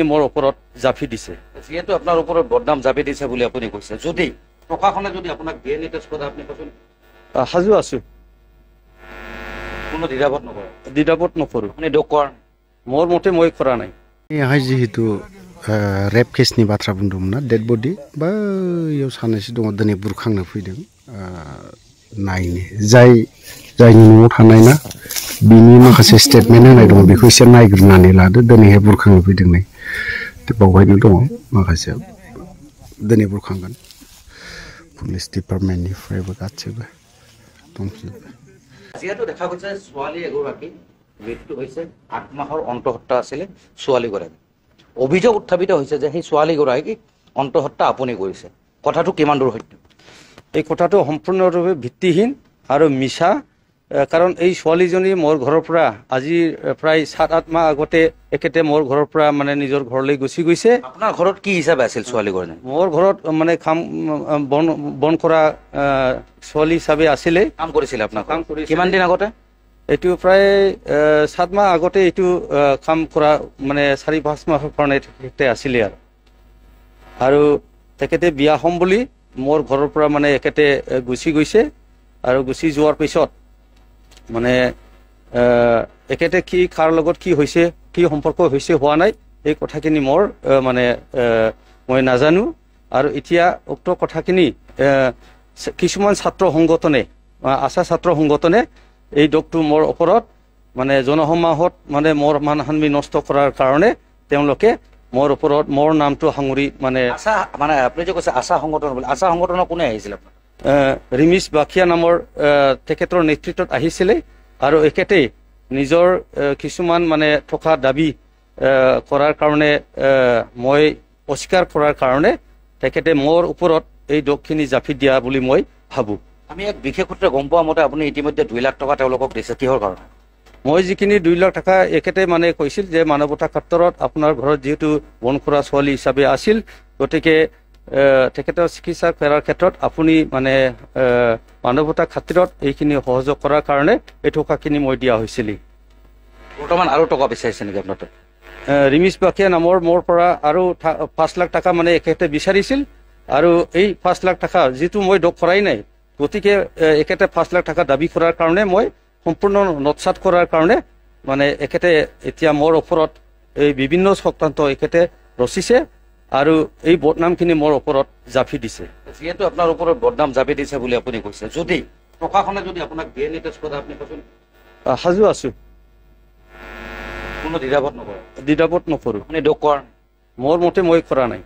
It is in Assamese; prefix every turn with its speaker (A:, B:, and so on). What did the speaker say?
A: মোৰ ওপৰত জাপি দিছে যিহেতু আপোনাৰ ওপৰত বদনাম জাপি দিছে বুলি আপুনি কৈছে যদি প্ৰশাসনে যদি আপোনাক ডিএনএ টেষ্ট কৰে আপুনি কচোন সাজু আছো কোনো দ্বিধাবোধ নকৰো আপুনি ডক্টৰ মোৰ মতে মই কৰা নাই
B: ইয়াহাই যেহেতু रेप केसनि बाथ्रा बुंदोंमोन ना डेड बडि बा इयाव सानैसो दङ दिनै बुरखांनो फैदों नायनो जायनि न'आव थानाय ना बिनि माखासे स्टेटमेन्ट होनाय दङ बेखौ एसे नायग्रोनानै लादो दिनैहाय बुरखांनो फैदों नै बावहायनो दङ माखासे दिनै बुरखांगोन पुलिस डिपार्टमेन्टनिफ्रायबो गासैबो दंजोबो
A: जिहेतु দেখা গৈছে ছোৱালী এগৰাকী মৃত্যু হৈছে 8 মাহৰ অন্তঃহত্যা আছিল ছোৱালীগৰাকী অভিযোগ উত্থাপিত হৈছে যে সেই ছোৱালীগৰাকী অন্তঃহত্যা আপুনি কৰিছে কথাটো কিমান দূৰ সত্য এই কথাটো সম্পূৰ্ণৰূপে ভিত্তিহীন আৰু মিছা কাৰণ এই ছোৱালীজনী মোৰ ঘৰৰ পৰা আজি প্ৰায় 7-8 মাহ আগতে একেতে মোৰ ঘৰৰ পৰা মানে নিজৰ ঘৰলৈ গুচি গৈছে আপোনাৰ ঘৰত কি হিচাপে আছিল ছোৱালীগৰাকী মোৰ ঘৰত মানে কাম বন কৰা ছোৱালী হিচাপে আছিলে কাম কৰিছিল আপোনাৰ কাম কৰি কিমান দিন আগতে এটো প্ৰায় 7 মাহ আগতে এটো কাম কৰা মানে 4-5 মাহৰ কাৰণে তেখেতে আছিলে আৰু তেখেতে বিয়া হম বুলি মোৰ ঘৰৰ পৰা মানে একেতে গুচি গৈছে আৰু গুচি যোৱাৰ পিছত মানে একেতে কি কাৰ লগত কি হৈছে কি সম্পৰ্ক হৈছে হোৱা নাই এই কথাখিনি মোৰ মানে মই নাজানো আৰু এতিয়া উক্ত কথাখিনি কিছুমান ছাত্ৰ সংগঠনে আশা ছাত্ৰ সংগঠনে এই ডক্টৰ মোৰ ওপৰত মানে জনসমাহত মানে মোৰ মানহানি নষ্ট কৰাৰ কাৰণে তেওঁলোকে মোৰ ওপৰত মোৰ নামটো হাঙুৰি মানে আশা মানে আপুনি যে কৈছে আশা সংগঠন বুলি আশা সংগঠনৰ কোনে আহিছিল আপোনাৰ ৰিমিছ বাখিয়া নামৰ তেখেতৰ নেতৃত্বত আহিছিল আৰু একেতে নিজৰ কিছুমান মানে থকা দাবী কৰাৰ কাৰণে মই অস্বীকাৰ কৰাৰ কাৰণে তেখেতে মোৰ ওপৰত এই দক্ষিণী জাপি দিয়া বুলি মই ভাবো আমি এক বিশেষ সূত্ৰে গম পোৱা মতে আপুনি ইতিমধ্যে 2 লাখ টকা তেওঁলোকক দিছে কিহৰ কাৰণে মই যিখিনি 2 লাখ টকা একেতে মানে কৈছিল যে মানৱতা ক্ষেত্ৰত আপোনাৰ ঘৰত যেহেতু বন কৰা ছোৱালী হিচাপে আছিল গতিকে তেখেতৰ চিকিৎসা কৰাৰ ক্ষেত্ৰত আপুনি মানে মানৱতা ক্ষেত্ৰত এইখিনি সহযোগ কৰাৰ কাৰণে এই টকাখিনি মই দিয়া হৈছিল বৰ্তমান আৰু টকা বিচাৰিছে নেকি আপোনাৰ ৰিমিছ বাখিয়া নামৰ মোৰ পৰা আৰু 5 লাখ টকা মানে একেতে বিচাৰিছিল আৰু এই 5 লাখ টকা যেটো মই দক কৰাই নাই গতিকে একেতে 5 লাখ টকা দাবী কৰাৰ কাৰণে মই সম্পূৰ্ণ নৎসাত কৰাৰ কাৰণে মানে একেতে এতিয়া মোৰ ওপৰত এই বিভিন্ন চক্ৰান্ত একেতে ৰচিছে আৰু এই বদনামখিনি মোৰ ওপৰত জাপি দিছে যিহেতু আপোনাৰ ওপৰত বদনাম জাপি দিছে বুলি আপুনি কৈছে যদি প্ৰশাসনে যদি আপোনাক ডিএনএ টেষ্ট কৰে আপুনি কচোন সাজু আছো কোনো দ্বিধাবোধ নকৰো আপুনি ডক্টৰ মোৰ মতে মই কৰা নাই